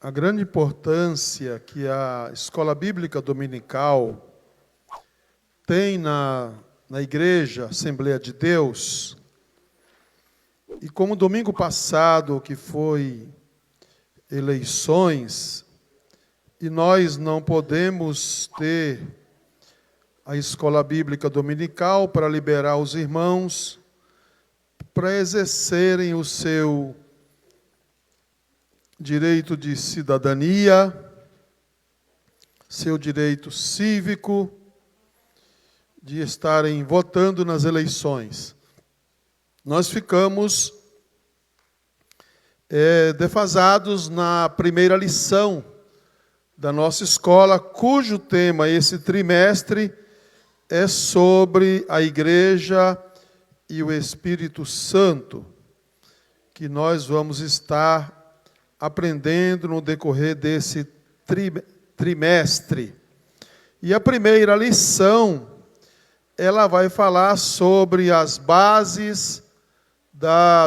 a grande importância que a escola bíblica dominical tem na igreja Assembleia de Deus. E como domingo passado, que foi eleições, e nós não podemos ter a escola bíblica dominical para liberar os irmãos para exercerem o seu direito de cidadania, seu direito cívico, de estarem votando nas eleições. Nós ficamos defasados na primeira lição da nossa escola, cujo tema esse trimestre é sobre a Igreja e o Espírito Santo, que nós vamos estar aprendendo no decorrer desse trimestre. E a primeira lição, ela vai falar sobre as bases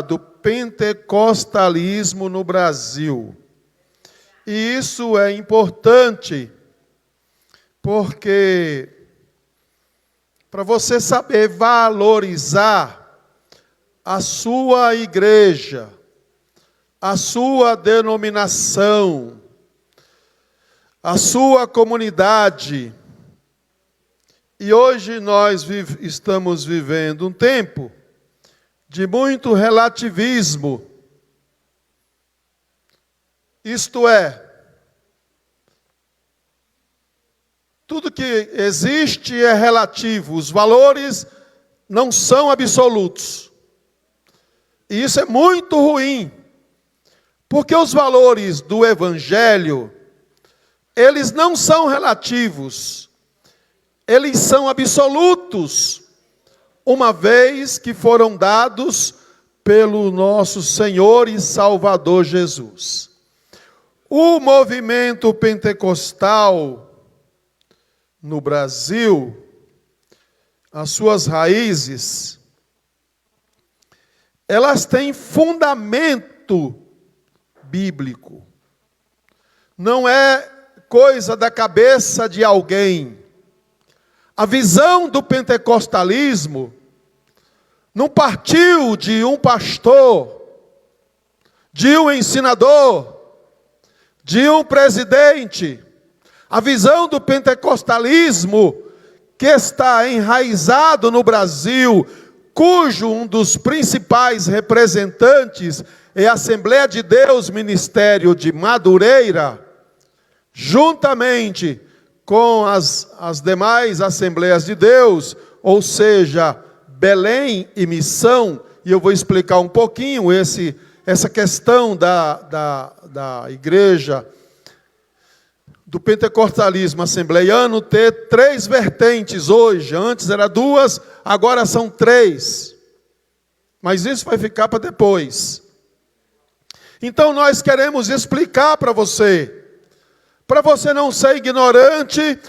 do pentecostalismo no Brasil. E isso é importante, porque para você saber valorizar a sua igreja, a sua denominação, a sua comunidade. E hoje nós estamos vivendo um tempo de muito relativismo. Isto é, tudo que existe é relativo, os valores não são absolutos. E isso é muito ruim, porque os valores do Evangelho, eles não são relativos, eles são absolutos, uma vez que foram dados pelo nosso Senhor e Salvador Jesus. O movimento pentecostal no Brasil, as suas raízes, elas têm fundamento bíblico. Não é coisa da cabeça de alguém. A visão do pentecostalismo não partiu de um pastor, de um ensinador, de um presidente. A visão do pentecostalismo, que está enraizado no Brasil, cujo um dos principais representantes é a Assembleia de Deus Ministério de Madureira, juntamente com as demais Assembleias de Deus, ou seja, Belém e Missão, e eu vou explicar um pouquinho essa questão da igreja, do pentecostalismo assembleiano, ter três vertentes hoje. Antes era duas, agora são três. Mas isso vai ficar para depois. Então nós queremos explicar para você não ser ignorante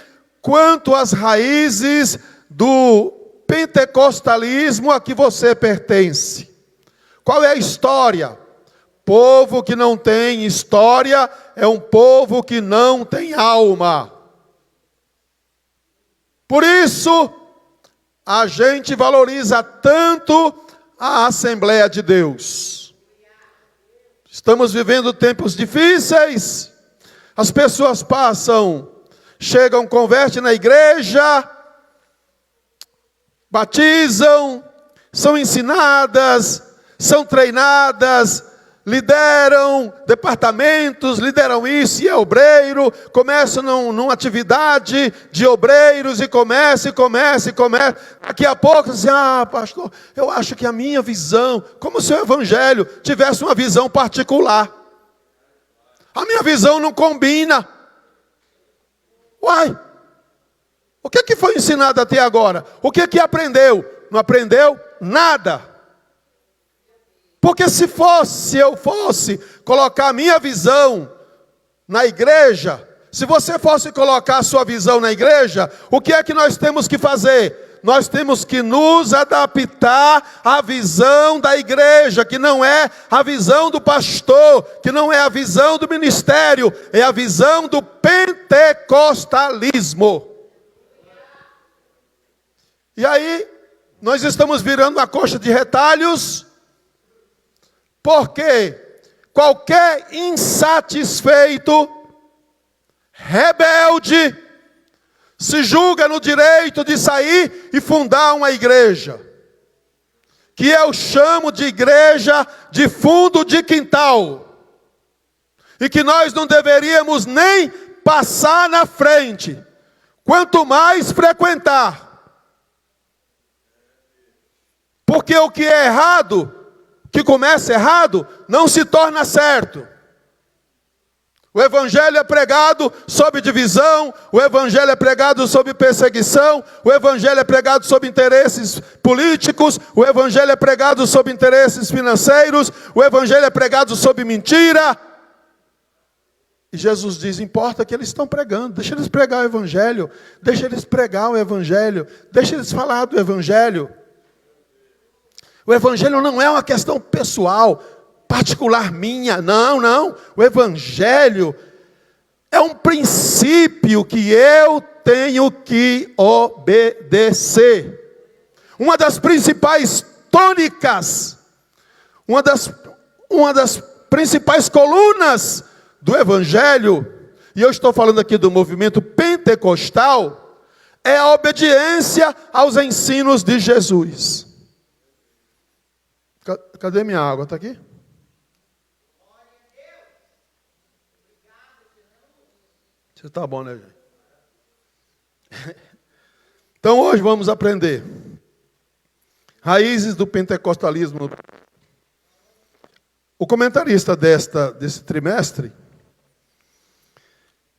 quanto às raízes do pentecostalismo a que você pertence. Qual é a história? Povo que não tem história é um povo que não tem alma. Por isso, a gente valoriza tanto a Assembleia de Deus. Estamos vivendo tempos difíceis. As pessoas chegam, convertem na igreja, batizam, são ensinadas, são treinadas, lideram departamentos, lideram isso, e é obreiro, começam numa atividade de obreiros, e começa. Daqui a pouco, assim, pastor, eu acho que a minha visão, como se o evangelho tivesse uma visão particular. A minha visão não combina. Uai, o que foi ensinado até agora? O que aprendeu? Não aprendeu nada. Porque se eu fosse colocar a minha visão na igreja, se você fosse colocar a sua visão na igreja, o que é que nós temos que fazer? nós temos que nos adaptar à visão da igreja, que não é a visão do pastor, que não é a visão do ministério, é a visão do pentecostalismo. E aí, nós estamos virando uma coxa de retalhos, porque qualquer insatisfeito, rebelde, se julga no direito de sair e fundar uma igreja, que eu chamo de igreja de fundo de quintal, e que nós não deveríamos nem passar na frente, quanto mais frequentar. Porque o que é errado, que começa errado, não se torna certo. O evangelho é pregado sob divisão, o evangelho é pregado sob perseguição, o evangelho é pregado sob interesses políticos, o evangelho é pregado sob interesses financeiros, o evangelho é pregado sob mentira. E Jesus diz: importa que eles estão pregando, deixa eles pregar o evangelho, deixa eles pregar o evangelho, deixa eles falar do evangelho. O evangelho não é uma questão pessoal, particular minha, não. O evangelho é um princípio que eu tenho que obedecer. Uma das principais tônicas, uma das principais colunas do evangelho, e eu estou falando aqui do movimento pentecostal, é a obediência aos ensinos de Jesus. Cadê minha água? Está aqui? Você está bom, né, gente? Então hoje vamos aprender raízes do pentecostalismo. O comentarista desse trimestre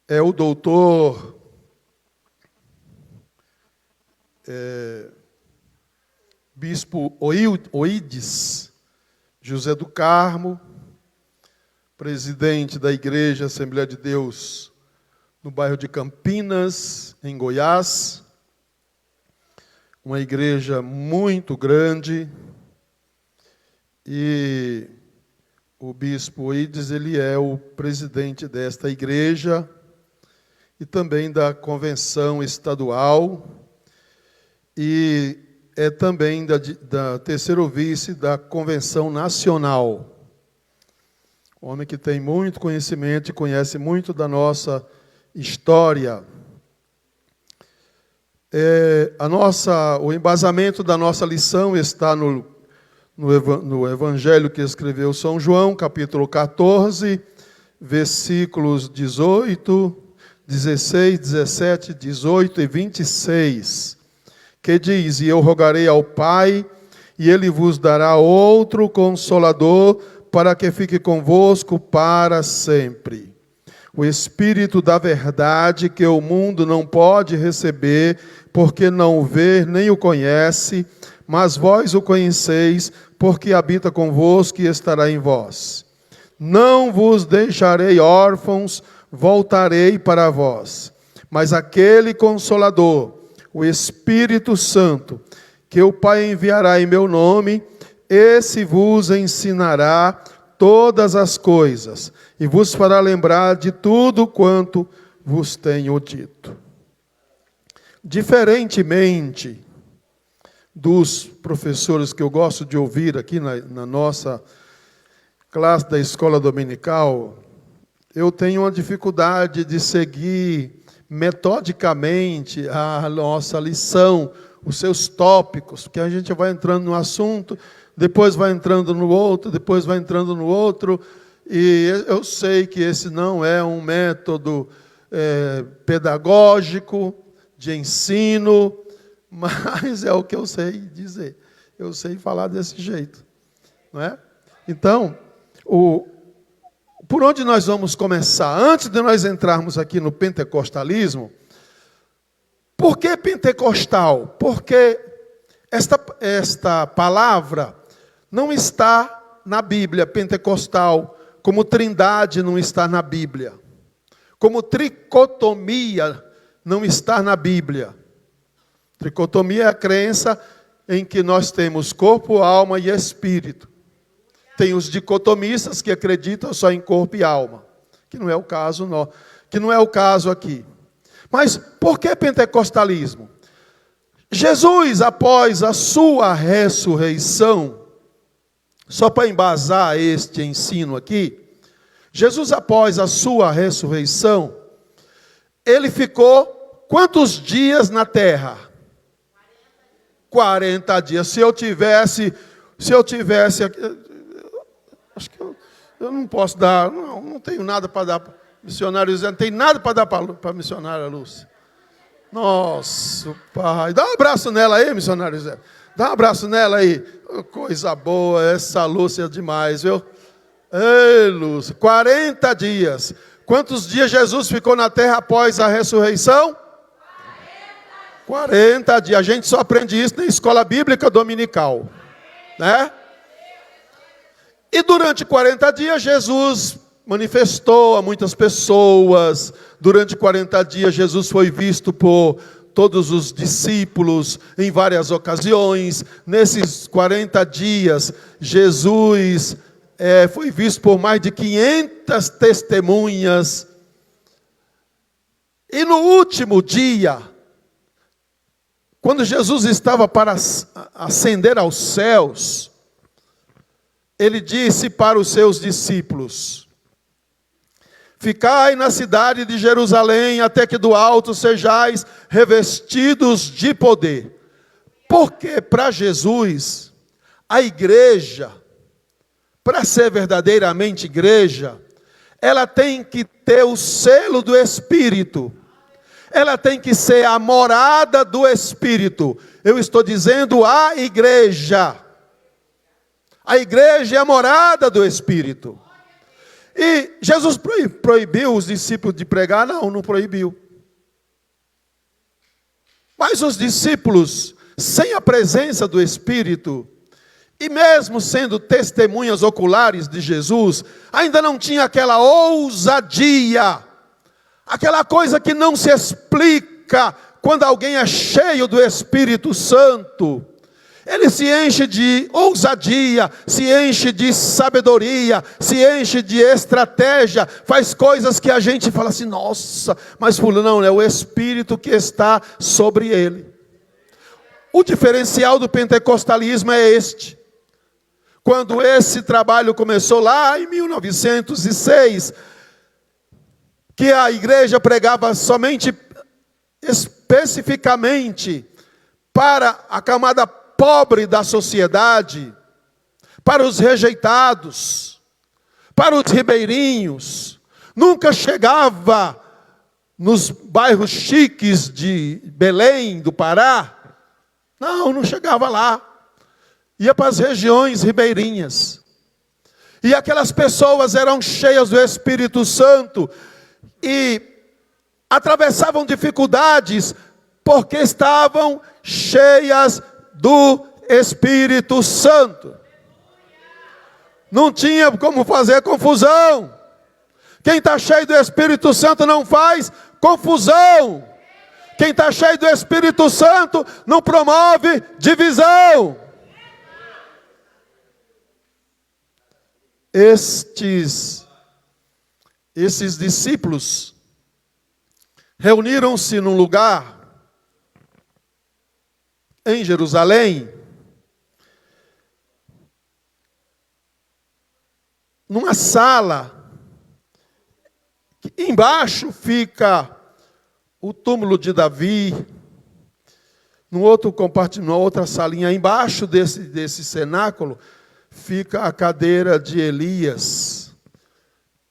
é o doutor Bispo Oídes José do Carmo, presidente da Igreja Assembleia de Deus no bairro de Campinas, em Goiás. Uma igreja muito grande. E o bispo Oídes, ele é o presidente desta igreja e também da convenção estadual. E é também da terceiro vice da Convenção Nacional. Homem que tem muito conhecimento e conhece muito da nossa história. O embasamento da nossa lição está no Evangelho que escreveu São João, capítulo 14, versículos 18, 16, 17, 18 e 26. Que diz: e eu rogarei ao Pai, e Ele vos dará outro Consolador, para que fique convosco para sempre. O Espírito da verdade, que o mundo não pode receber, porque não o vê nem o conhece, mas vós o conheceis, porque habita convosco e estará em vós. Não vos deixarei órfãos, voltarei para vós. Mas aquele Consolador, o Espírito Santo, que o Pai enviará em meu nome, esse vos ensinará todas as coisas, e vos fará lembrar de tudo quanto vos tenho dito. Diferentemente dos professores que eu gosto de ouvir aqui na nossa classe da escola dominical, eu tenho uma dificuldade de seguir metodicamente a nossa lição, os seus tópicos, porque a gente vai entrando no assunto, depois vai entrando no outro, depois vai entrando no outro, e eu sei que esse não é um método pedagógico, de ensino, mas é o que eu sei dizer, eu sei falar desse jeito, não é? Então, por onde nós vamos começar? Antes de nós entrarmos aqui no pentecostalismo, por que pentecostal? Porque esta palavra não está na Bíblia, pentecostal, como trindade não está na Bíblia, como tricotomia não está na Bíblia. Tricotomia é a crença em que nós temos corpo, alma e espírito. Tem os dicotomistas que acreditam só em corpo e alma, que não é o caso, não, que não é o caso aqui. Mas por que pentecostalismo? Jesus, após a sua ressurreição, só para embasar este ensino aqui, Jesus, após a sua ressurreição, ele ficou quantos dias na terra? 40 dias. Se eu tivesse, acho que eu não posso dar, não tenho nada para dar para missionário Zé, não tem nada para dar para a missionária Lúcia. Nossa, pai, dá um abraço nela aí, missionário Zé. Dá um abraço nela aí. Coisa boa, essa Lúcia é demais, viu? Ei, Lúcia, 40 dias. Quantos dias Jesus ficou na terra após a ressurreição? 40 dias. A gente só aprende isso na escola bíblica dominical, né? E durante 40 dias Jesus manifestou a muitas pessoas. Durante 40 dias Jesus foi visto por todos os discípulos em várias ocasiões. Nesses 40 dias Jesus foi visto por mais de 500 testemunhas. E no último dia, quando Jesus estava para ascender aos céus, ele disse para os seus discípulos: ficai na cidade de Jerusalém, até que do alto sejais revestidos de poder. Porque para Jesus, a igreja, para ser verdadeiramente igreja, ela tem que ter o selo do Espírito. Ela tem que ser a morada do Espírito. Eu estou dizendo a igreja. A igreja é a morada do Espírito. E Jesus proibiu os discípulos de pregar? Não proibiu. Mas os discípulos, sem a presença do Espírito, e mesmo sendo testemunhas oculares de Jesus, ainda não tinha aquela ousadia, aquela coisa que não se explica quando alguém é cheio do Espírito Santo. Ele se enche de ousadia, se enche de sabedoria, se enche de estratégia, faz coisas que a gente fala assim: nossa, mas fulano, não, é o Espírito que está sobre ele. O diferencial do pentecostalismo é este. Quando esse trabalho começou lá em 1906, que a igreja pregava somente, especificamente, para a camada pobre da sociedade, para os rejeitados, para os ribeirinhos, nunca chegava nos bairros chiques de Belém, do Pará, não chegava lá, ia para as regiões ribeirinhas, e aquelas pessoas eram cheias do Espírito Santo, e atravessavam dificuldades, porque estavam cheias do Espírito Santo. Não tinha como fazer confusão. Quem está cheio do Espírito Santo não faz confusão. Quem está cheio do Espírito Santo não promove divisão. Esses discípulos reuniram-se num lugar em Jerusalém, numa sala, que embaixo fica o túmulo de Davi, numa outra salinha, embaixo desse cenáculo, fica a cadeira de Elias.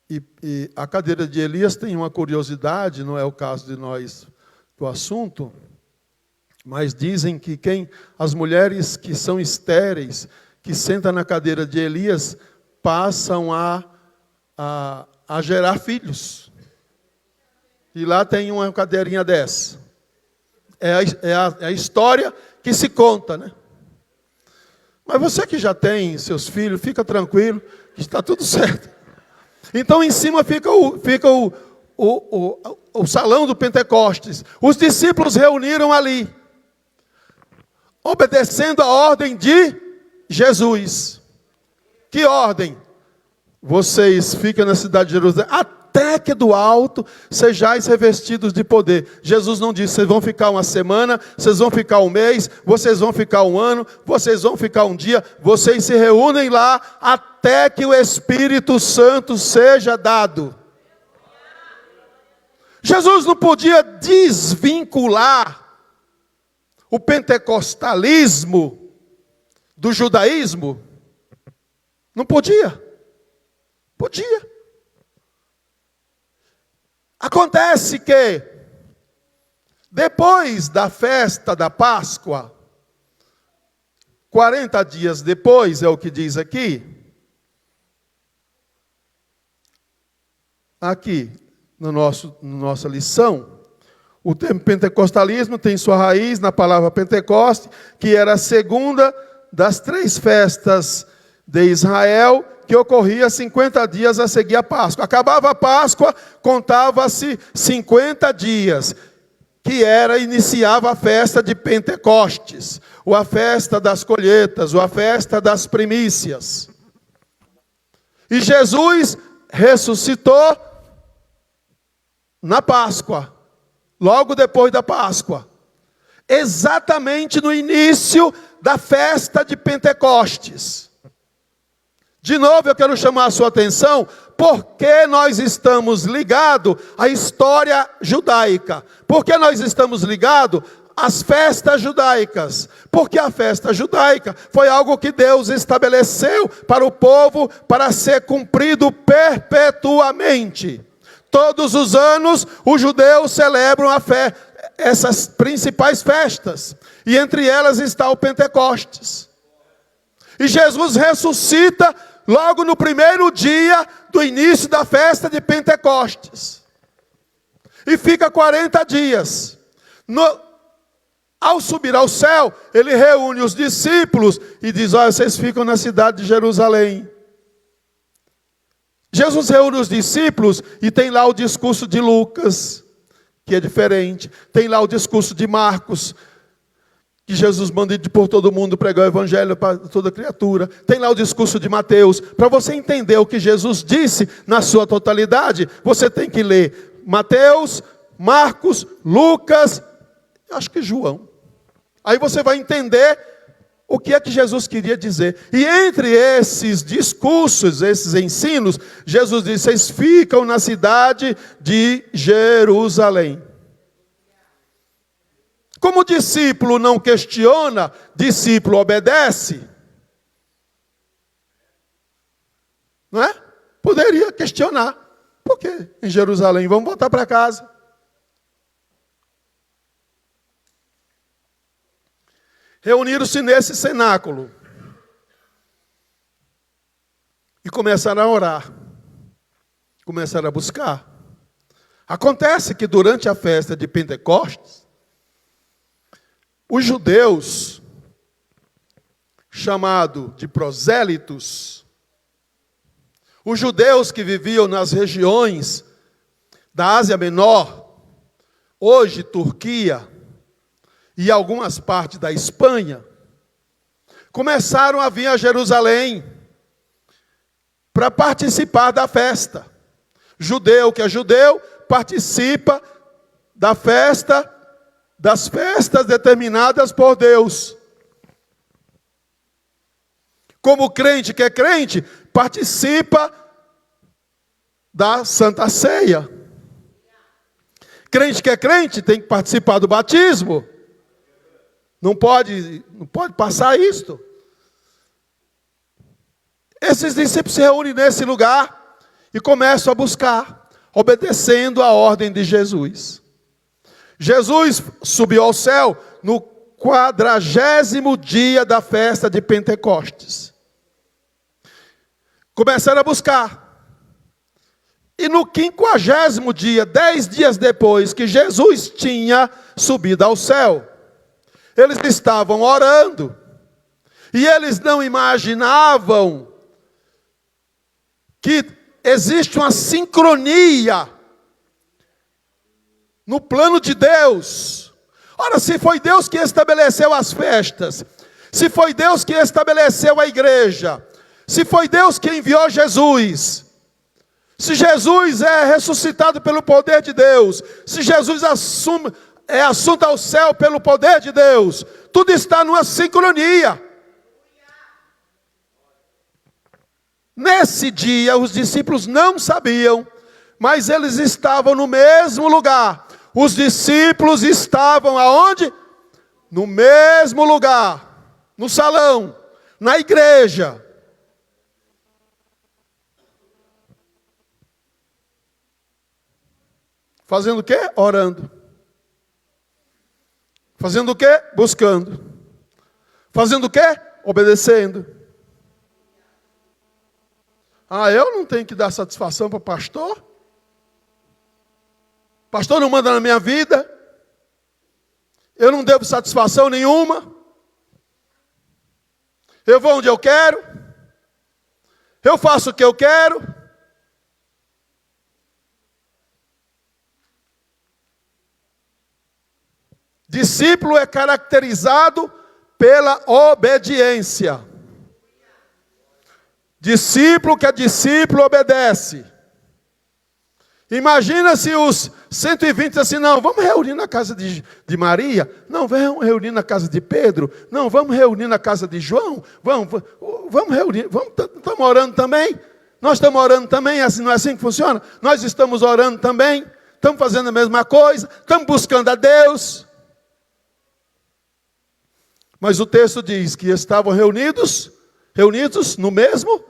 E a cadeira de Elias tem uma curiosidade, não é o caso de nós do assunto, mas dizem que as mulheres que são estéreis, que sentam na cadeira de Elias, passam a gerar filhos. E lá tem uma cadeirinha dessa. É a história que se conta, né? Mas você que já tem seus filhos, fica tranquilo, que está tudo certo. Então em cima fica o salão do Pentecostes. Os discípulos reuniram ali. obedecendo a ordem de Jesus. Que ordem? Vocês ficam na cidade de Jerusalém, até que do alto sejais revestidos de poder. Jesus não disse, vocês vão ficar uma semana, vocês vão ficar um mês, vocês vão ficar um ano, vocês vão ficar um dia. Vocês se reúnem lá até que o Espírito Santo seja dado. Jesus não podia desvincular o pentecostalismo do judaísmo. Não podia. Podia. Acontece que, depois da festa da Páscoa, 40 dias depois, é o que diz aqui, na nossa lição, o termo pentecostalismo tem sua raiz na palavra Pentecoste, que era a segunda das 3 festas de Israel, que ocorria 50 dias a seguir a Páscoa. Acabava a Páscoa, contava-se 50 dias, que iniciava a festa de Pentecostes, ou a festa das colheitas, ou a festa das primícias. E Jesus ressuscitou na Páscoa, logo depois da Páscoa, exatamente no início da festa de Pentecostes. De novo, eu quero chamar a sua atenção, porque nós estamos ligados à história judaica. Porque nós estamos ligados às festas judaicas. Porque a festa judaica foi algo que Deus estabeleceu para o povo, para ser cumprido perpetuamente. Todos os anos, os judeus celebram essas principais festas. E entre elas está o Pentecostes. E Jesus ressuscita logo no primeiro dia do início da festa de Pentecostes. E fica 40 dias. Ao subir ao céu, ele reúne os discípulos e diz, olha, vocês ficam na cidade de Jerusalém. Jesus reúne os discípulos e tem lá o discurso de Lucas, que é diferente. Tem lá o discurso de Marcos, que Jesus manda ir por todo mundo pregar o evangelho para toda criatura. Tem lá o discurso de Mateus. Para você entender o que Jesus disse na sua totalidade, você tem que ler Mateus, Marcos, Lucas, acho que João. Aí você vai entender o que é que Jesus queria dizer. E entre esses discursos, esses ensinos, Jesus disse, vocês ficam na cidade de Jerusalém. Como o discípulo não questiona, discípulo obedece. Não é? Poderia questionar. Por quê? Em Jerusalém, vamos voltar para casa. Reuniram-se nesse cenáculo. E começaram a orar. Começaram a buscar. Acontece que durante a festa de Pentecostes, os judeus, chamados de prosélitos, os judeus que viviam nas regiões da Ásia Menor, hoje Turquia, e algumas partes da Espanha, começaram a vir a Jerusalém para participar da festa. Judeu que é judeu, participa da festa, das festas determinadas por Deus. Como crente que é crente, participa da Santa Ceia. Crente que é crente tem que participar do batismo. Não pode passar isto. Esses discípulos se reúnem nesse lugar e começam a buscar, obedecendo a ordem de Jesus. Jesus subiu ao céu no 40º dia da festa de Pentecostes. Começaram a buscar. E no 50º dia, 10 dias depois que Jesus tinha subido ao céu, eles estavam orando. E eles não imaginavam que existe uma sincronia no plano de Deus, Ora, se foi Deus que estabeleceu as festas, se foi Deus que estabeleceu a igreja, se foi Deus que enviou Jesus, se Jesus é ressuscitado pelo poder de Deus, se Jesus é assunto ao céu pelo poder de Deus, tudo está numa sincronia. Nesse dia, os discípulos não sabiam, mas eles estavam no mesmo lugar. Os discípulos estavam aonde? No mesmo lugar, no salão, na igreja. Fazendo o quê? Orando. Fazendo o quê? Buscando. Fazendo o quê? Obedecendo. Ah, eu não tenho que dar satisfação para o pastor? Pastor não manda na minha vida? Eu não devo satisfação nenhuma? Eu vou onde eu quero? Eu faço o que eu quero? Discípulo é caracterizado pela obediência. Discípulo que é discípulo obedece. Imagina se os 120 assim, não, vamos reunir na casa de Maria, não, vamos reunir na casa de Pedro, não, vamos reunir na casa de João, vamos reunir, estamos orando também, nós estamos orando também, assim, não é assim que funciona? Nós estamos orando também, estamos fazendo a mesma coisa, estamos buscando a Deus. Mas o texto diz que estavam reunidos no mesmo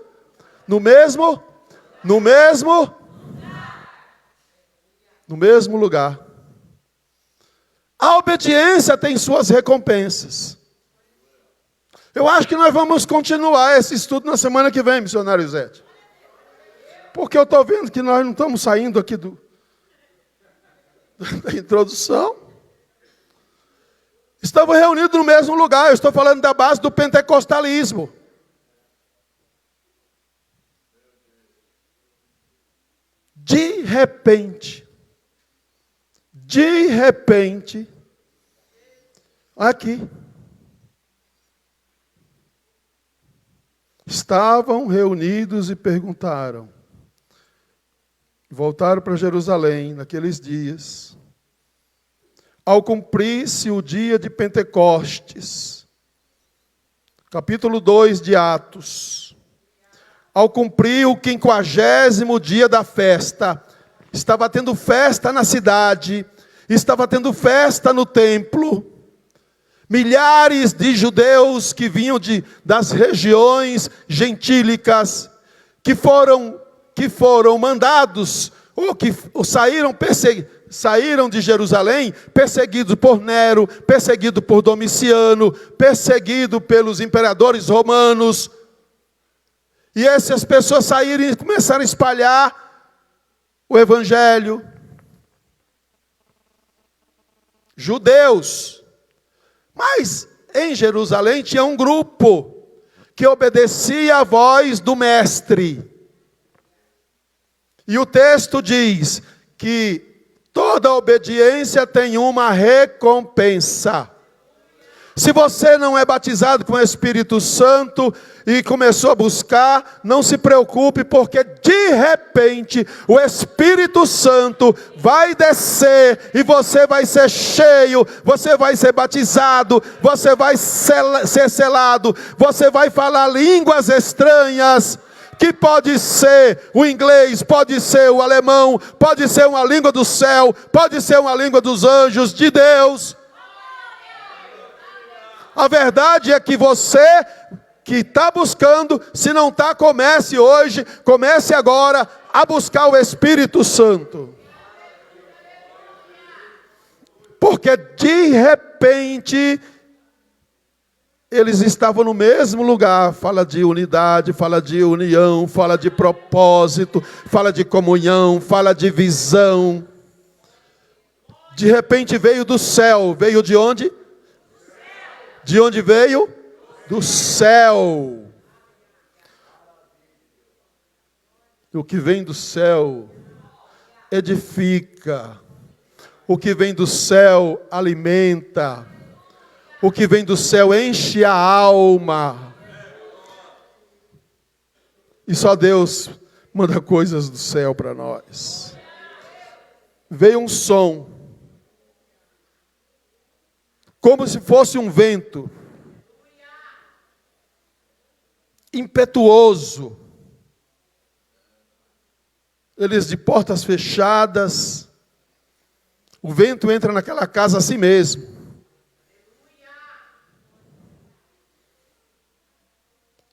lugar. A obediência tem suas recompensas. Eu acho que nós vamos continuar esse estudo na semana que vem, missionário Zete. Porque eu estou vendo que nós não estamos saindo aqui da introdução. Estavam reunidos no mesmo lugar. Eu estou falando da base do pentecostalismo. De repente, aqui, estavam reunidos e perguntaram, voltaram para Jerusalém naqueles dias, ao cumprir-se o dia de Pentecostes, capítulo 2 de Atos, ao cumprir o 50º dia da festa, estava tendo festa na cidade, estava tendo festa no templo, milhares de judeus que vinham das regiões gentílicas, que foram mandados, ou que saíram de Jerusalém, perseguidos por Nero, perseguidos por Domiciano, perseguidos pelos imperadores romanos. E essas pessoas saíram e começaram a espalhar o evangelho. Judeus. Mas em Jerusalém tinha um grupo que obedecia à voz do mestre. E o texto diz que toda obediência tem uma recompensa. Se você não é batizado com o Espírito Santo e começou a buscar, não se preocupe, porque de repente o Espírito Santo vai descer e você vai ser cheio, você vai ser batizado, você vai ser selado, você vai falar línguas estranhas, que pode ser o inglês, pode ser o alemão, pode ser uma língua do céu, pode ser uma língua dos anjos de Deus. A verdade é que você que está buscando, se não está, comece hoje, comece agora a buscar o Espírito Santo. Porque de repente, eles estavam no mesmo lugar. Fala de unidade, fala de união, fala de propósito, fala de comunhão, fala de visão. De repente veio do céu, veio de onde? De onde veio? Do céu. O que vem do céu edifica. O que vem do céu alimenta. O que vem do céu enche a alma. E só Deus manda coisas do céu para nós. Veio um som, como se fosse um vento, impetuoso. Eles de portas fechadas. O vento entra naquela casa assim mesmo.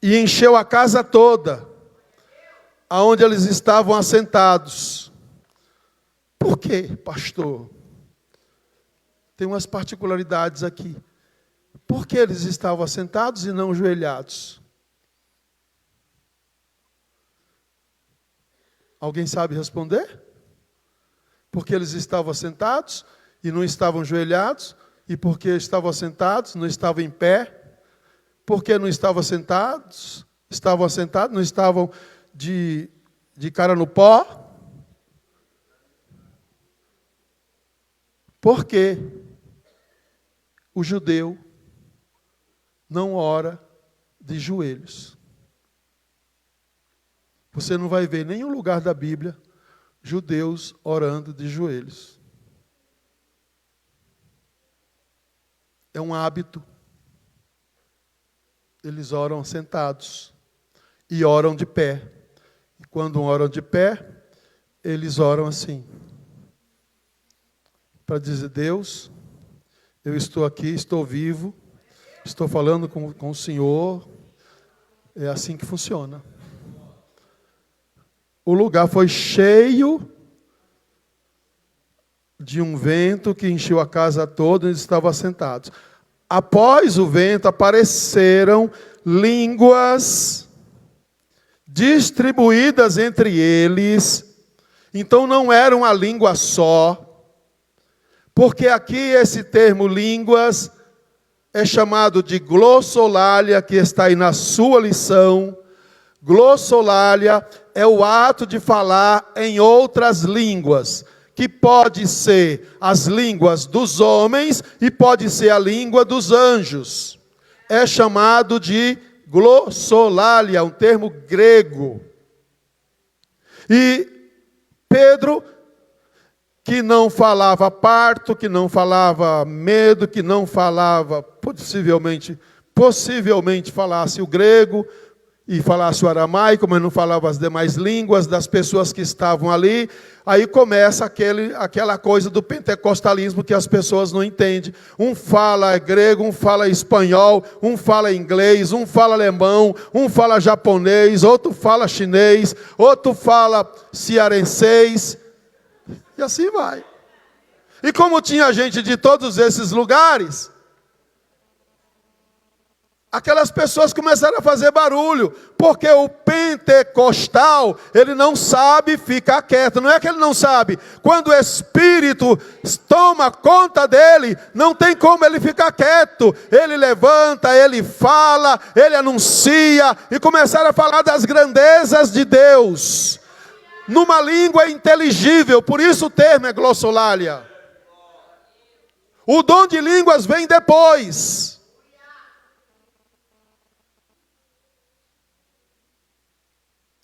E encheu a casa toda, aonde eles estavam assentados. Por quê, pastor? Tem umas particularidades aqui. Por que eles estavam assentados e não ajoelhados? Alguém sabe responder? Porque eles estavam assentados e não estavam ajoelhados? E porque estavam assentados, não estavam em pé? Porque não estavam assentados? Estavam assentados, não estavam de cara no pó? Porque o judeu não ora de joelhos. Você não vai ver em nenhum lugar da Bíblia judeus orando de joelhos. É um hábito. Eles oram sentados e oram de pé. E quando oram de pé, eles oram assim. Para dizer, Deus, eu estou aqui, estou vivo, estou falando com o Senhor. É assim que funciona. O lugar foi cheio de um vento que encheu a casa toda, onde estavam assentados. Após o vento, apareceram línguas distribuídas entre eles. Então não era uma língua só, porque aqui esse termo línguas é chamado de glossolalia, que está aí na sua lição. Glossolalia é o ato de falar em outras línguas, que pode ser as línguas dos homens e pode ser a língua dos anjos. É chamado de glossolalia, um termo grego. E Pedro, que não falava parto, que não falava medo, que não falava, possivelmente falasse o grego, e falasse o aramaico, mas não falava as demais línguas das pessoas que estavam ali. Aí começa aquela coisa do pentecostalismo que as pessoas não entendem. Um fala grego, um fala espanhol, um fala inglês, um fala alemão, um fala japonês, outro fala chinês, outro fala cearenseis, e assim vai. E como tinha gente de todos esses lugares, aquelas pessoas começaram a fazer barulho, porque o pentecostal, ele não sabe ficar quieto. Não é que ele não sabe. Quando o Espírito toma conta dele, não tem como ele ficar quieto. Ele levanta, ele fala, ele anuncia, e começaram a falar das grandezas de Deus, numa língua inteligível. Por isso o termo é glossolalia. O dom de línguas vem depois.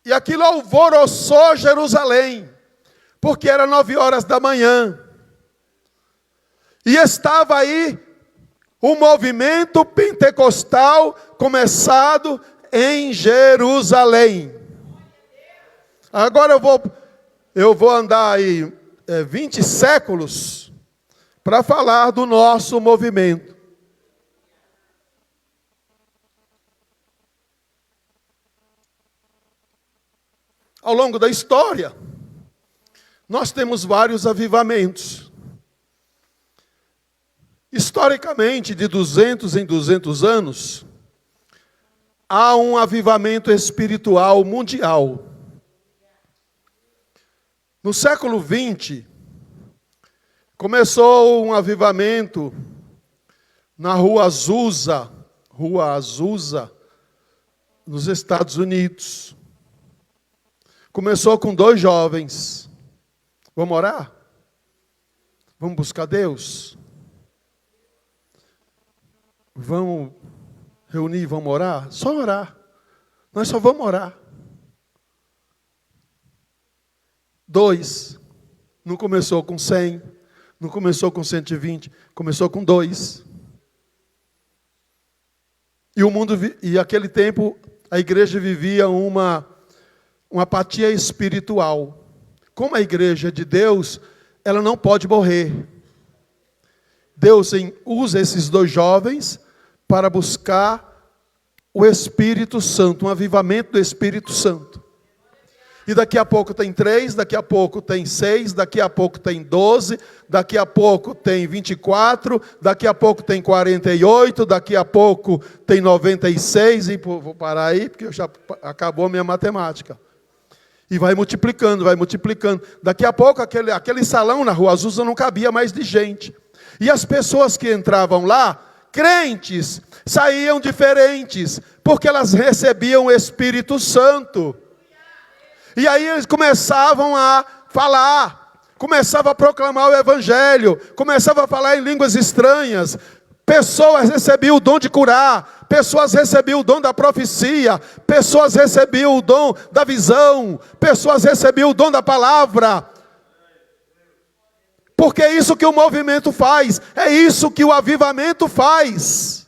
E aquilo alvoroçou Jerusalém, porque era 9 horas da manhã. E estava aí o movimento pentecostal começado em Jerusalém. Agora eu vou andar aí 20 séculos para falar do nosso movimento. Ao longo da história, nós temos vários avivamentos. Historicamente, de 200 em 200 anos, há um avivamento espiritual mundial. No século XX, começou um avivamento na Rua Azusa, nos Estados Unidos. Começou com 2 jovens. Vamos orar? Vamos buscar Deus? Vamos reunir, vamos orar? Só orar. Nós só vamos orar. 2. Não começou com 100, não começou com 120, começou com 2. E o mundo, e aquele tempo, a igreja vivia uma apatia espiritual. Como a igreja de Deus, ela não pode morrer. Deus usa esses 2 jovens para buscar o Espírito Santo, um avivamento do Espírito Santo. E daqui a pouco tem 3, daqui a pouco tem 6, daqui a pouco tem 12, daqui a pouco tem 24, daqui a pouco tem 48, daqui a pouco tem 96, e vou parar aí, porque já acabou a minha matemática. E vai multiplicando, vai multiplicando. Daqui a pouco aquele salão na Rua Azusa não cabia mais de gente. E as pessoas que entravam lá, crentes, saíam diferentes, porque elas recebiam o Espírito Santo. E aí eles começavam a falar, começavam a proclamar o Evangelho, começavam a falar em línguas estranhas. Pessoas recebiam o dom de curar, pessoas recebiam o dom da profecia, pessoas recebiam o dom da visão, pessoas recebiam o dom da palavra. Porque é isso que o movimento faz, é isso que o avivamento faz.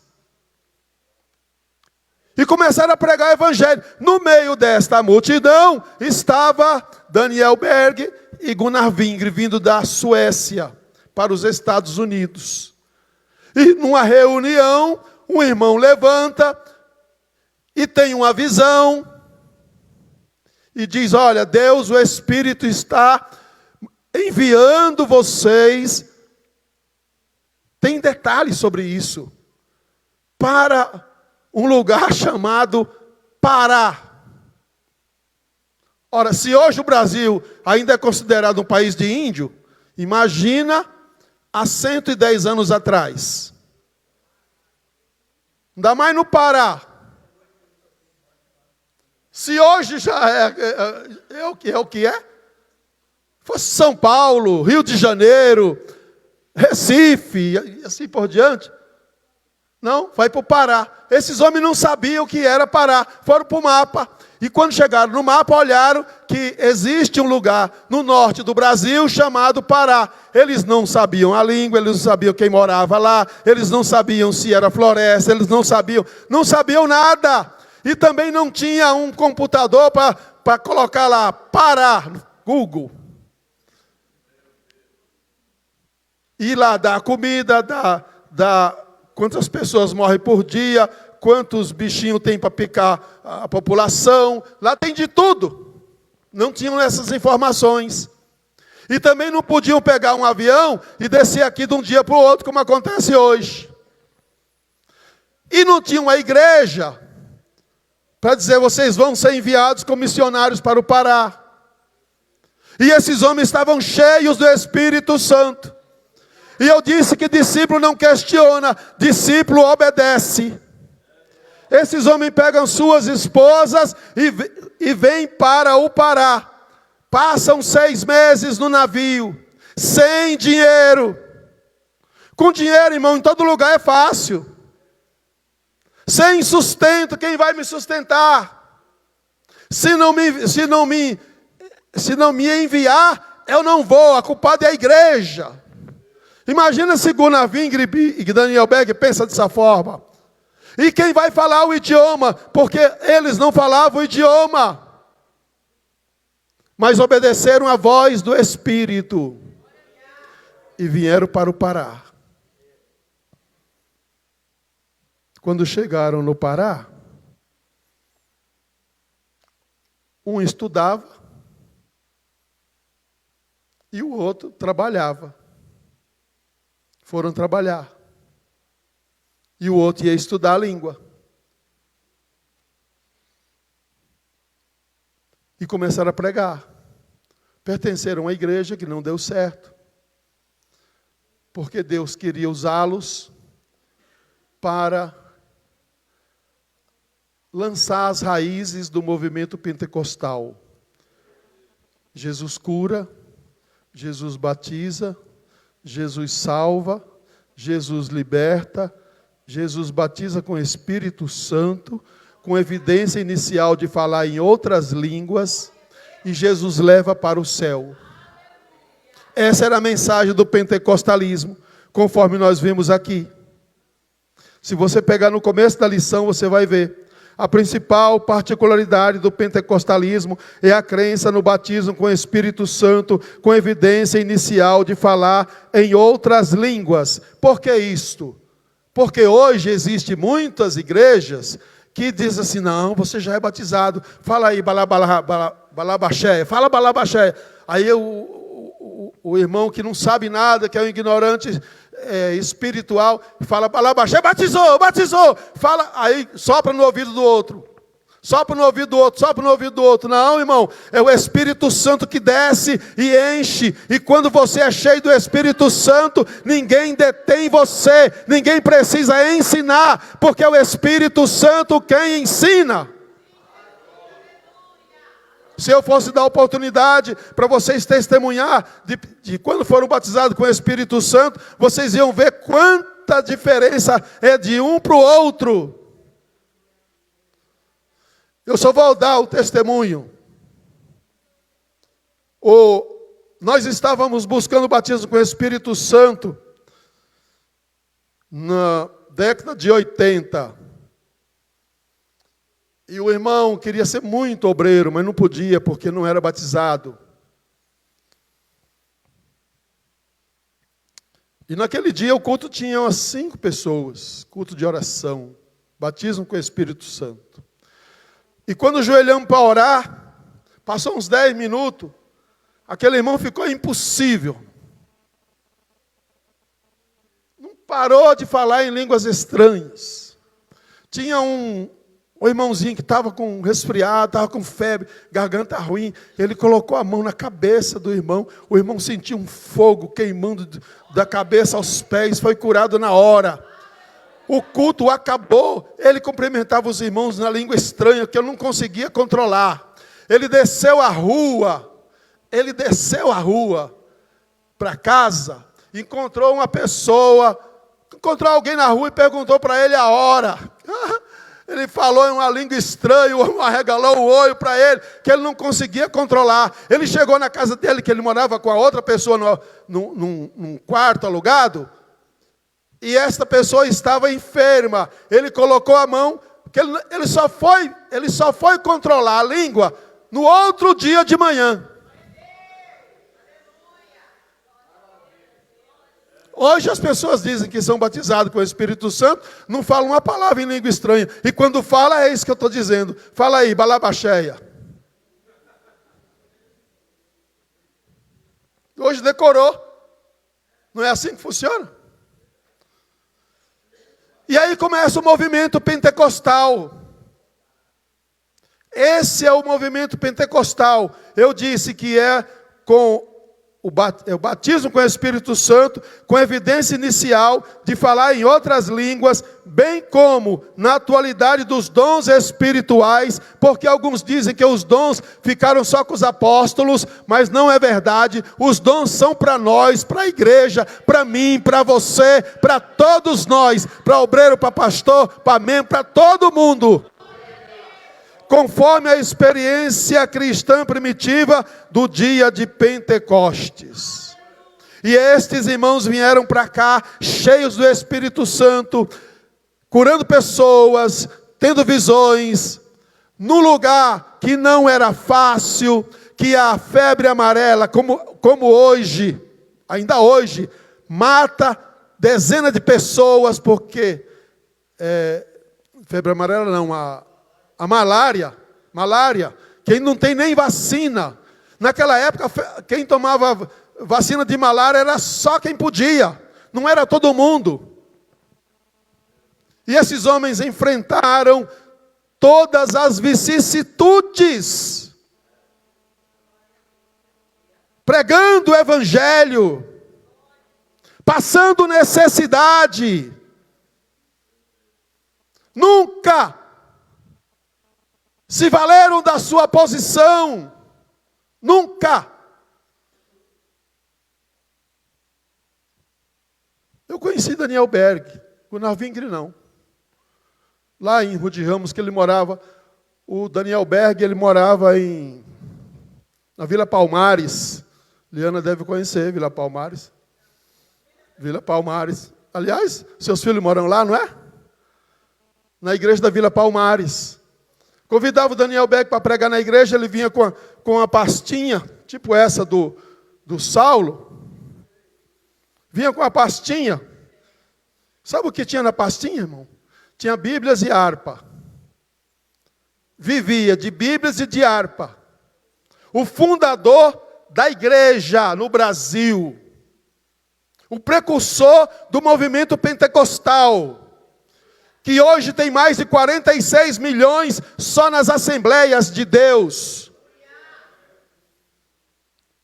E começaram a pregar o Evangelho. No meio desta multidão estava Daniel Berg e Gunnar Wingre, vindo da Suécia para os Estados Unidos. E numa reunião, um irmão levanta e tem uma visão e diz: olha, Deus, o Espírito está enviando vocês, tem detalhes sobre isso, para um lugar chamado Pará. Ora, se hoje o Brasil ainda é considerado um país de índio, imagina há 110 anos atrás. Ainda mais no Pará. Se hoje já é o que é, fosse São Paulo, Rio de Janeiro, Recife, e assim por diante. Não, vai para o Pará. Esses homens não sabiam o que era Pará, foram para o mapa. E quando chegaram no mapa, olharam que existe um lugar no norte do Brasil chamado Pará. Eles não sabiam a língua, eles não sabiam quem morava lá, eles não sabiam se era floresta, eles não sabiam nada. E também não tinha um computador para colocar lá Pará, Google. E lá dá comida, dá quantas pessoas morrem por dia, quantos bichinhos tem para picar a população. Lá tem de tudo. Não tinham essas informações. E também não podiam pegar um avião e descer aqui de um dia para o outro, como acontece hoje. E não tinham a igreja para dizer: vocês vão ser enviados como missionários para o Pará. E esses homens estavam cheios do Espírito Santo. E eu disse que discípulo não questiona, discípulo obedece. Esses homens pegam suas esposas e vêm para o Pará. Passam 6 meses no navio, sem dinheiro. Com dinheiro, irmão, em todo lugar é fácil. Sem sustento, quem vai me sustentar? Se não me enviar, eu não vou. A culpada é a igreja. Imagina se Gunnar Wingre e Daniel Berg pensam dessa forma. E quem vai falar o idioma? Porque eles não falavam o idioma. Mas obedeceram a voz do Espírito. E vieram para o Pará. Quando chegaram no Pará, um estudava e o outro trabalhava. Foram trabalhar. E o outro ia estudar a língua. E começaram a pregar. Pertenceram à igreja que não deu certo. Porque Deus queria usá-los para lançar as raízes do movimento pentecostal. Jesus cura, Jesus batiza, Jesus salva, Jesus liberta, Jesus batiza com o Espírito Santo, com evidência inicial de falar em outras línguas, e Jesus leva para o céu. Essa era a mensagem do pentecostalismo, conforme nós vimos aqui. Se você pegar no começo da lição, você vai ver. A principal particularidade do pentecostalismo é a crença no batismo com o Espírito Santo, com evidência inicial de falar em outras línguas. Por que isto? Porque hoje existem muitas igrejas que dizem assim, não, você já é batizado, fala aí, balabaxéia, fala balabaxéia. Aí o irmão que não sabe nada, que é um ignorante espiritual, fala balabaxéia, batizou, fala, aí sopra no ouvido do outro. Sopra no ouvido do outro, sopra no ouvido do outro. Não, irmão, é o Espírito Santo que desce e enche. E quando você é cheio do Espírito Santo, ninguém detém você, ninguém precisa ensinar, porque é o Espírito Santo quem ensina. Se eu fosse dar oportunidade para vocês testemunhar de quando foram batizados com o Espírito Santo, vocês iam ver quanta diferença é de um para o outro. Eu só vou dar o testemunho. Nós estávamos buscando o batismo com o Espírito Santo na década de 80. E o irmão queria ser muito obreiro, mas não podia porque não era batizado. E naquele dia o culto tinha umas 5 pessoas, culto de oração, batismo com o Espírito Santo. E quando joelhamos para orar, passou uns 10 minutos, aquele irmão ficou impossível. Não parou de falar em línguas estranhas. Tinha um irmãozinho que estava com resfriado, estava com febre, garganta ruim. Ele colocou a mão na cabeça do irmão. O irmão sentiu um fogo queimando da cabeça aos pés, foi curado na hora. O culto acabou, ele cumprimentava os irmãos na língua estranha, que eu não conseguia controlar. Ele desceu a rua para casa, encontrou alguém na rua e perguntou para ele a hora. Ele falou em uma língua estranha, o irmão arregalou o olho para ele, que ele não conseguia controlar. Ele chegou na casa dele, que ele morava com a outra pessoa num quarto alugado, e esta pessoa estava enferma. Ele colocou a mão, que ele só foi controlar a língua no outro dia de manhã. Hoje as pessoas dizem que são batizadas com o Espírito Santo, não falam uma palavra em língua estranha. E quando fala, é isso que eu estou dizendo. Fala aí, balabaxéia. Hoje decorou. Não é assim que funciona? E aí começa o movimento pentecostal. Esse é o movimento pentecostal. Eu disse que é o batismo com o Espírito Santo, com evidência inicial de falar em outras línguas, bem como na atualidade dos dons espirituais, porque alguns dizem que os dons ficaram só com os apóstolos, mas não é verdade. Os dons são para nós, para a igreja, para mim, para você, para todos nós, para obreiro, para pastor, para membro, para todo mundo. Conforme a experiência cristã primitiva do dia de Pentecostes. E estes irmãos vieram para cá, cheios do Espírito Santo, curando pessoas, tendo visões, num lugar que não era fácil, que a febre amarela, como hoje, ainda hoje, mata dezenas de pessoas, porque, febre amarela não, a malária, quem não tem nem vacina. Naquela época, quem tomava vacina de malária era só quem podia, não era todo mundo. E esses homens enfrentaram todas as vicissitudes, pregando o evangelho, passando necessidade. Nunca se valeram da sua posição. Nunca. Eu conheci Daniel Berg, Gunnar Vingre não. Lá em Rua de Ramos, que ele morava, o Daniel Berg, ele morava na Vila Palmares. Liana deve conhecer Vila Palmares. Vila Palmares. Aliás, seus filhos moram lá, não é? Na igreja da Vila Palmares. Convidava o Daniel Berg para pregar na igreja, ele vinha com uma pastinha, tipo essa do Saulo. Vinha com a pastinha. Sabe o que tinha na pastinha, irmão? Tinha Bíblias e harpa. Vivia de Bíblias e de harpa. O fundador da igreja no Brasil. O precursor do movimento pentecostal. Que hoje tem mais de 46 milhões só nas Assembleias de Deus.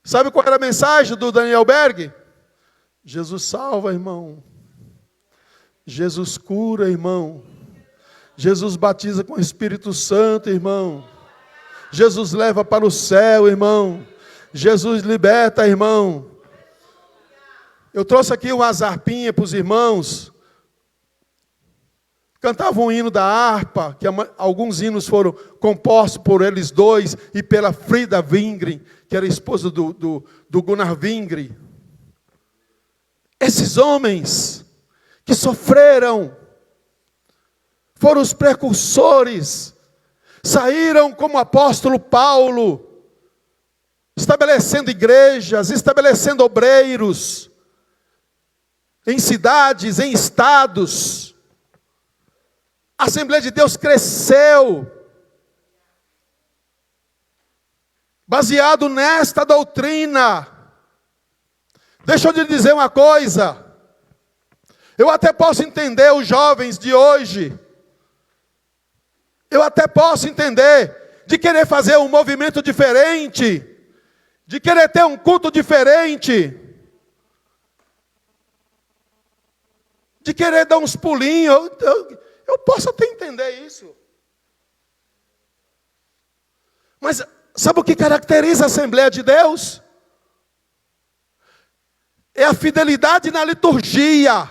Sabe qual era a mensagem do Daniel Berg? Jesus salva, irmão. Jesus cura, irmão. Jesus batiza com o Espírito Santo, irmão. Jesus leva para o céu, irmão. Jesus liberta, irmão. Eu trouxe aqui umas harpinhas para os irmãos. Cantavam um hino da harpa, que alguns hinos foram compostos por eles dois e pela Frida Vingre, que era esposa do Gunnar Vingre. Esses homens que sofreram, foram os precursores, saíram como o apóstolo Paulo, estabelecendo igrejas, estabelecendo obreiros, em cidades, em estados. A Assembleia de Deus cresceu, baseado nesta doutrina. Deixa eu te dizer uma coisa. Eu até posso entender os jovens de hoje. Eu até posso entender de querer fazer um movimento diferente, de querer ter um culto diferente, de querer dar uns pulinhos. Eu posso até entender isso. Mas sabe o que caracteriza a Assembleia de Deus? É a fidelidade na liturgia.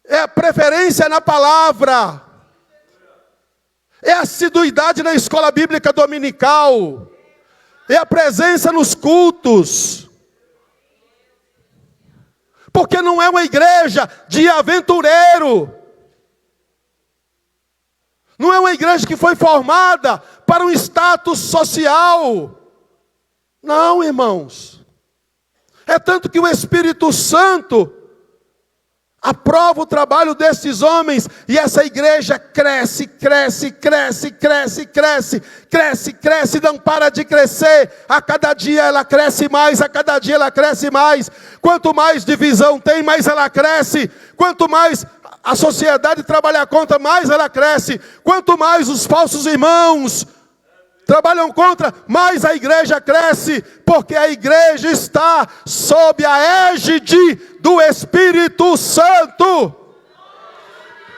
É a preferência na palavra. É a assiduidade na escola bíblica dominical. É a presença nos cultos. Porque não é uma igreja de aventureiro. Não é uma igreja que foi formada para um status social. Não, irmãos. É tanto que o Espírito Santo aprova o trabalho desses homens, e essa igreja cresce, cresce, cresce, cresce, cresce, cresce, cresce, não para de crescer. A cada dia ela cresce mais, a cada dia ela cresce mais. Quanto mais divisão tem, mais ela cresce. Quanto mais a sociedade trabalha contra, mais ela cresce. Quanto mais os falsos irmãos trabalham contra, mais a igreja cresce, porque a igreja está sob a égide do Espírito Santo.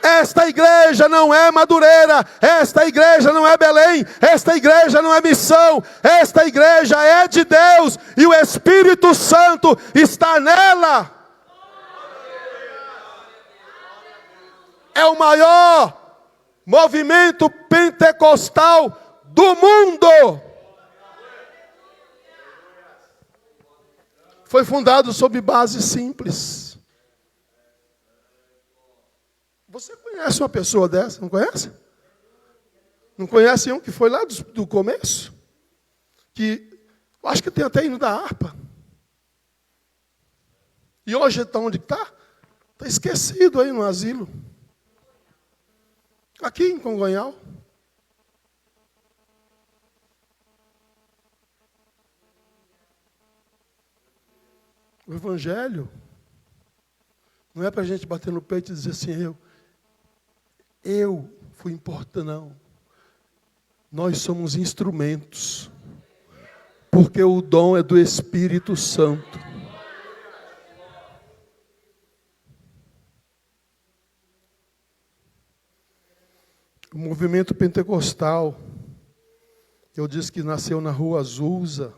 Esta igreja não é Madureira, esta igreja não é Belém, esta igreja não é Missão, esta igreja é de Deus, e o Espírito Santo está nela. É o maior movimento pentecostal do mundo. Foi fundado sob base simples. Você conhece uma pessoa dessa? Não conhece? Não conhece um que foi lá do começo? Que acho que tem até hino da harpa. E hoje está onde está? Está esquecido aí no asilo. Aqui em Congonhal. O Evangelho não é para a gente bater no peito e dizer assim, eu fui importante, não. Nós somos instrumentos, porque o dom é do Espírito Santo. O movimento pentecostal, eu disse que nasceu na Rua Azusa.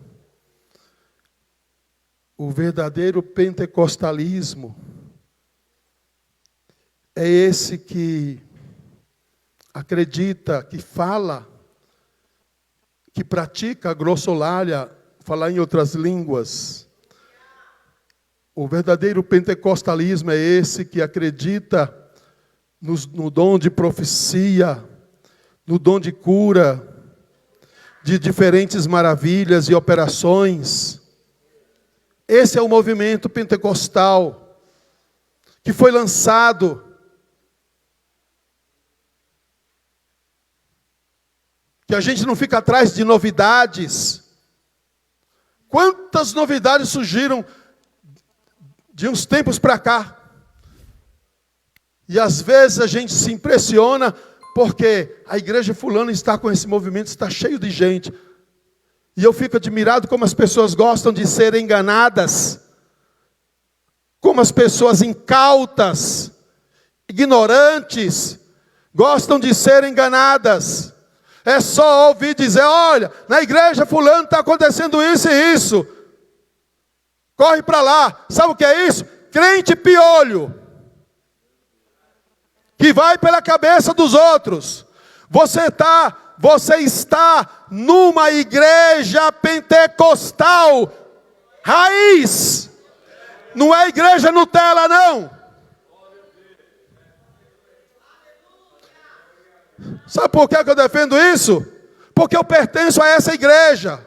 O verdadeiro pentecostalismo é esse que acredita, que fala, que pratica a grossolária, falar em outras línguas. O verdadeiro pentecostalismo é esse que acredita no dom de profecia, no dom de cura, de diferentes maravilhas e operações. Esse é o movimento pentecostal que foi lançado que a gente não fica atrás de novidades. Quantas novidades surgiram de uns tempos para cá? E às vezes a gente se impressiona porque a igreja fulana está com esse movimento, está cheio de gente. E eu fico admirado como as pessoas gostam de ser enganadas. Como as pessoas incautas, ignorantes, gostam de ser enganadas. É só ouvir dizer, olha, na igreja fulano está acontecendo isso e isso. Corre para lá. Sabe o que é isso? Crente piolho. Que vai pela cabeça dos outros. Você está numa igreja pentecostal raiz. Não é igreja Nutella, não. Sabe por que eu defendo isso? Porque eu pertenço a essa igreja.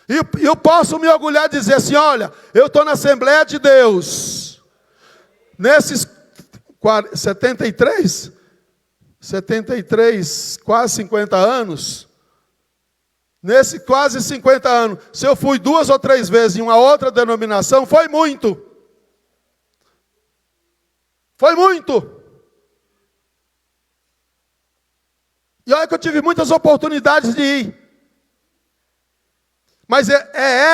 E eu posso me orgulhar de dizer assim, olha, eu estou na Assembleia de Deus. Nesses 73, quase 50 anos. Nesses quase 50 anos, se eu fui 2 ou 3 vezes em uma outra denominação, foi muito. Foi muito. E olha que eu tive muitas oportunidades de ir. Mas é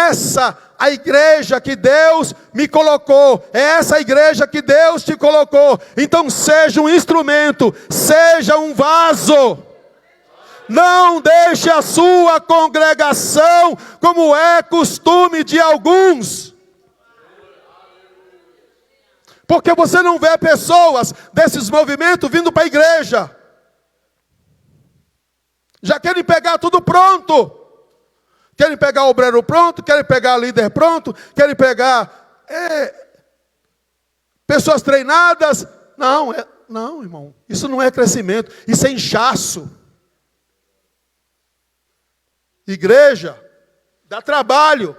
essa a igreja que Deus me colocou. É essa a igreja que Deus te colocou. Então seja um instrumento, seja um vaso. Não deixe a sua congregação como é costume de alguns. Porque você não vê pessoas desses movimentos vindo para a igreja. Já querem pegar tudo pronto. Querem pegar o obreiro pronto, querem pegar o líder pronto, querem pegar pessoas treinadas. Não, irmão, isso não é crescimento, isso é inchaço. Igreja, dá trabalho.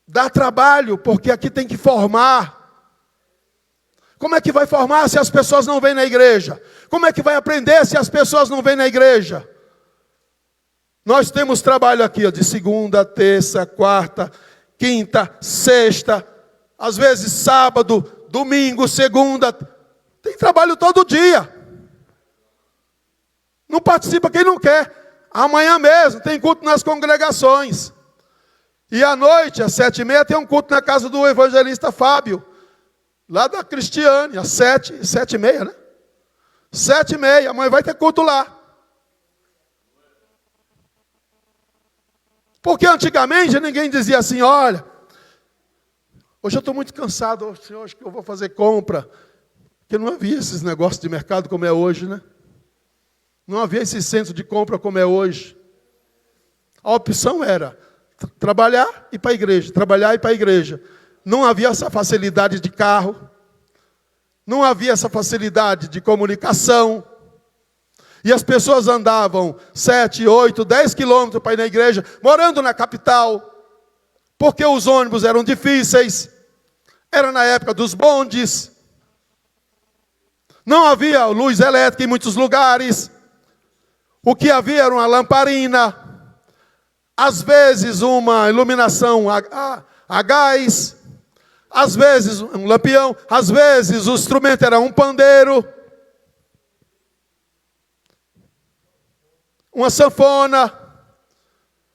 Dá trabalho, porque aqui tem que formar. Como é que vai formar se as pessoas não vêm na igreja? Como é que vai aprender se as pessoas não vêm na igreja? Nós temos trabalho aqui, de segunda, terça, quarta, quinta, sexta, às vezes sábado, domingo, segunda. Tem trabalho todo dia. Não participa quem não quer. Amanhã mesmo tem culto nas congregações. E à noite, às 7h30, tem um culto na casa do evangelista Fábio. Lá da Cristiane, às 7h30, né? 7h30, amanhã vai ter culto lá. Porque antigamente ninguém dizia assim, olha, hoje eu estou muito cansado, hoje que eu vou fazer compra. Porque não havia esses negócios de mercado como é hoje, né? Não havia esse senso de compra como é hoje. A opção era trabalhar e ir para a igreja, trabalhar e ir para a igreja. Não havia essa facilidade de carro. Não havia essa facilidade de comunicação. E as pessoas andavam 7, 8, 10 quilômetros para ir na igreja, morando na capital, porque os ônibus eram difíceis, era na época dos bondes, não havia luz elétrica em muitos lugares, o que havia era uma lamparina, às vezes uma iluminação a gás, às vezes um lampião, às vezes o instrumento era um pandeiro, uma sanfona.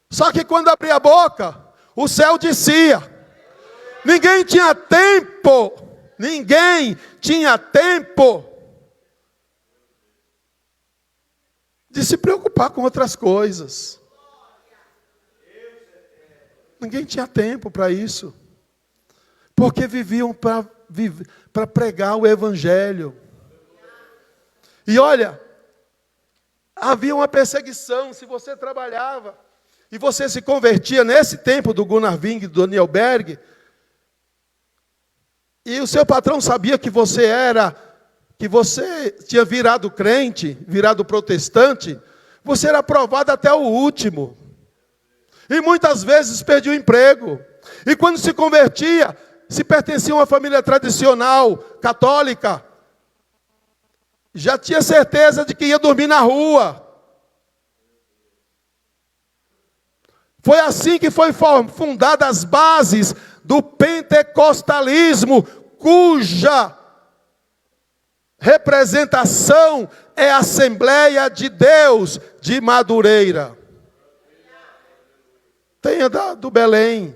Só que quando abria a boca, o céu descia. Ninguém tinha tempo de se preocupar com outras coisas. Ninguém tinha tempo para isso. Porque viviam para pregar o Evangelho. E olha, havia uma perseguição. Se você trabalhava e você se convertia nesse tempo do Gunnar Wing e do Daniel Berg, e o seu patrão sabia que você tinha virado crente, virado protestante, você era aprovado até o último. E muitas vezes perdia o emprego. E quando se convertia, se pertencia a uma família tradicional, católica, já tinha certeza de que ia dormir na rua. Foi assim que foi fundadas as bases do pentecostalismo, cuja representação é a Assembleia de Deus de Madureira. Tem a do Belém,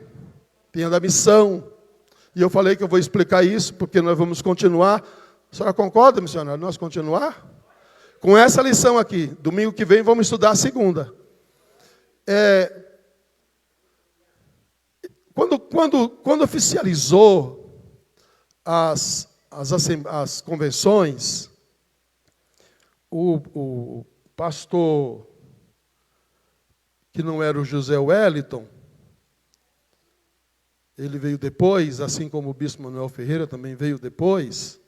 tem a da missão. E eu falei que eu vou explicar isso, porque nós vamos continuar. A senhora concorda, missionário? Nós continuar? Com essa lição aqui. Domingo que vem vamos estudar a segunda. Quando oficializou as convenções, o pastor, que não era o José Wellington, ele veio depois, assim como o bispo Manuel Ferreira também veio depois,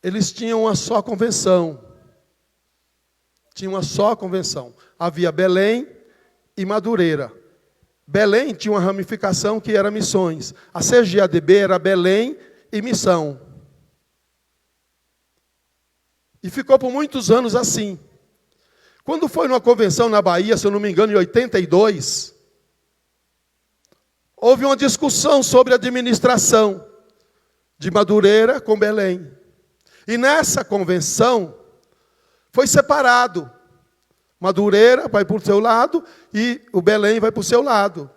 eles tinham uma só convenção. Tinha uma só convenção. Havia Belém e Madureira. Belém tinha uma ramificação que era missões. A CGADB era Belém e missão. E ficou por muitos anos assim. Quando foi numa convenção na Bahia, se eu não me engano, em 82, houve uma discussão sobre a administração de Madureira com Belém. E nessa convenção foi separado. Madureira vai para o seu lado e o Belém vai para o seu lado.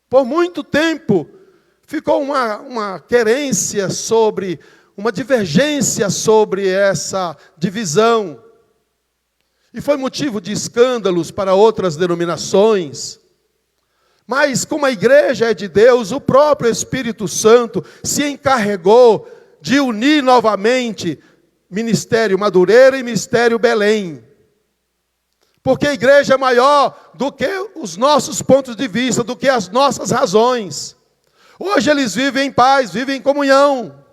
Por muito tempo ficou uma querência sobre, uma divergência sobre essa divisão. E foi motivo de escândalos para outras denominações. Mas como a igreja é de Deus, o próprio Espírito Santo se encarregou de unir novamente Ministério Madureira e Ministério Belém. Porque a igreja é maior do que os nossos pontos de vista, do que as nossas razões. Hoje eles vivem em paz, vivem em comunhão.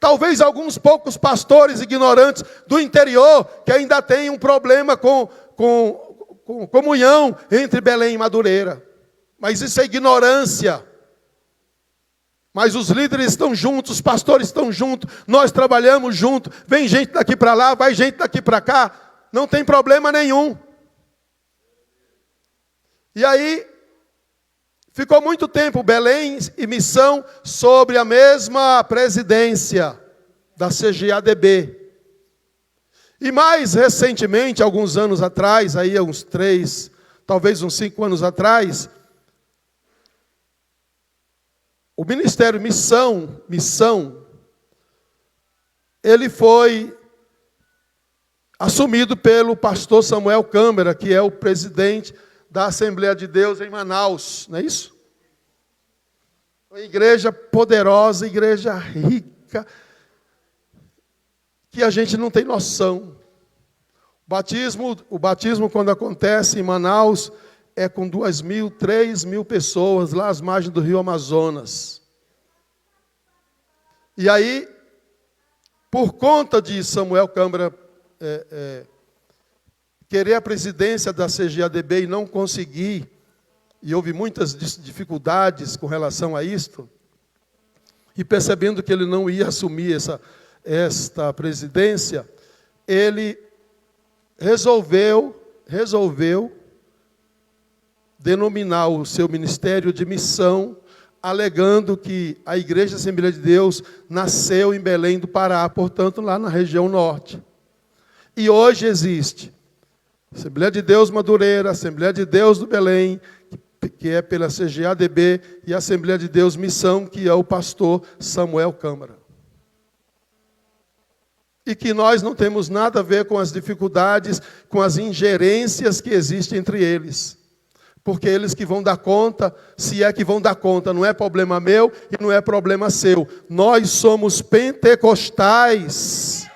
Talvez alguns poucos pastores ignorantes do interior, que ainda têm um problema com comunhão entre Belém e Madureira. Mas isso é ignorância. Mas os líderes estão juntos, os pastores estão juntos, nós trabalhamos juntos, vem gente daqui para lá, vai gente daqui para cá. Não tem problema nenhum. E aí, ficou muito tempo Belém e missão sobre a mesma presidência da CGADB. E mais recentemente, alguns anos atrás, aí uns 3, talvez uns 5 anos atrás, o Ministério Missão, ele foi assumido pelo pastor Samuel Câmara, que é o presidente da Assembleia de Deus em Manaus, não é isso? Uma igreja poderosa, igreja rica, que a gente não tem noção. O batismo quando acontece em Manaus, é com 2.000, 3.000 pessoas, lá às margens do rio Amazonas. E aí, por conta de Samuel Câmara querer a presidência da CGADB e não conseguir, e houve muitas dificuldades com relação a isto, e percebendo que ele não ia assumir esta presidência, ele resolveu denominar o seu ministério de missão, alegando que a Igreja Assembleia de Deus nasceu em Belém do Pará, portanto, lá na região norte. E hoje existe Assembleia de Deus Madureira, Assembleia de Deus do Belém, que é pela CGADB, e a Assembleia de Deus Missão, que é o pastor Samuel Câmara. E que nós não temos nada a ver com as dificuldades, com as ingerências que existem entre eles. Porque eles que vão dar conta, se é que vão dar conta, não é problema meu e não é problema seu. Nós somos pentecostais,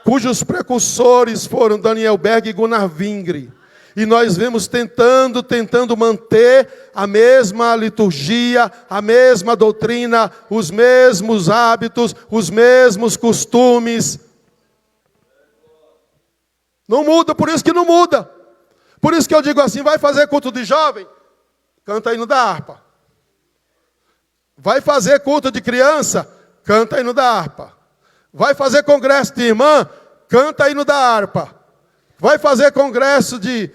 cujos precursores foram Daniel Berg e Gunnar Vingre. E nós vemos tentando manter a mesma liturgia, a mesma doutrina, os mesmos hábitos, os mesmos costumes. Não muda, por isso que não muda. Por isso que eu digo assim, vai fazer culto de jovem? Canta hino da harpa. Vai fazer culto de criança? Canta hino da harpa. Vai fazer congresso de irmã? Canta hino da harpa. Vai fazer congresso de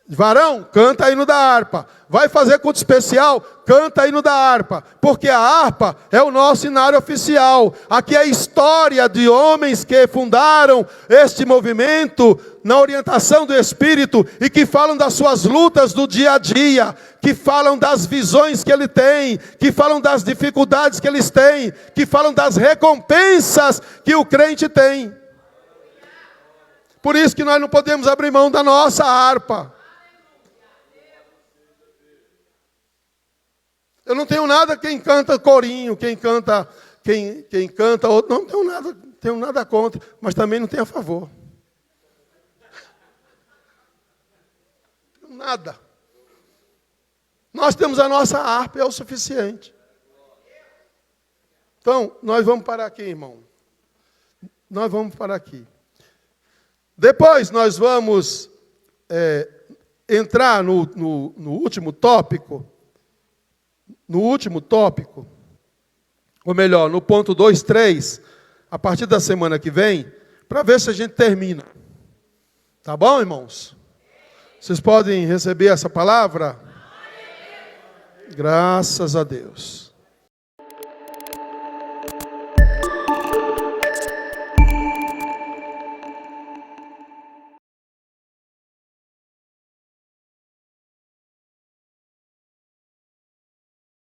varão? Canta hino da harpa. Vai fazer culto especial? Canta hino da harpa. Porque a harpa é o nosso hinário oficial. Aqui é a história de homens que fundaram este movimento na orientação do Espírito e que falam das suas lutas do dia a dia, que falam das visões que ele tem, que falam das dificuldades que eles têm, que falam das recompensas que o crente tem. Por isso que nós não podemos abrir mão da nossa harpa. Eu não tenho nada quem canta corinho, quem canta outro, não tenho nada contra, mas também não tenho a favor. Nada. Nós temos a nossa harpa, é o suficiente. Então, nós vamos parar aqui, irmão. Nós vamos parar aqui. Depois nós vamos entrar no último tópico. No último tópico, ou melhor, no ponto 2, 3, a partir da semana que vem, para ver se a gente termina. Tá bom, irmãos? Vocês podem receber essa palavra? Graças a Deus.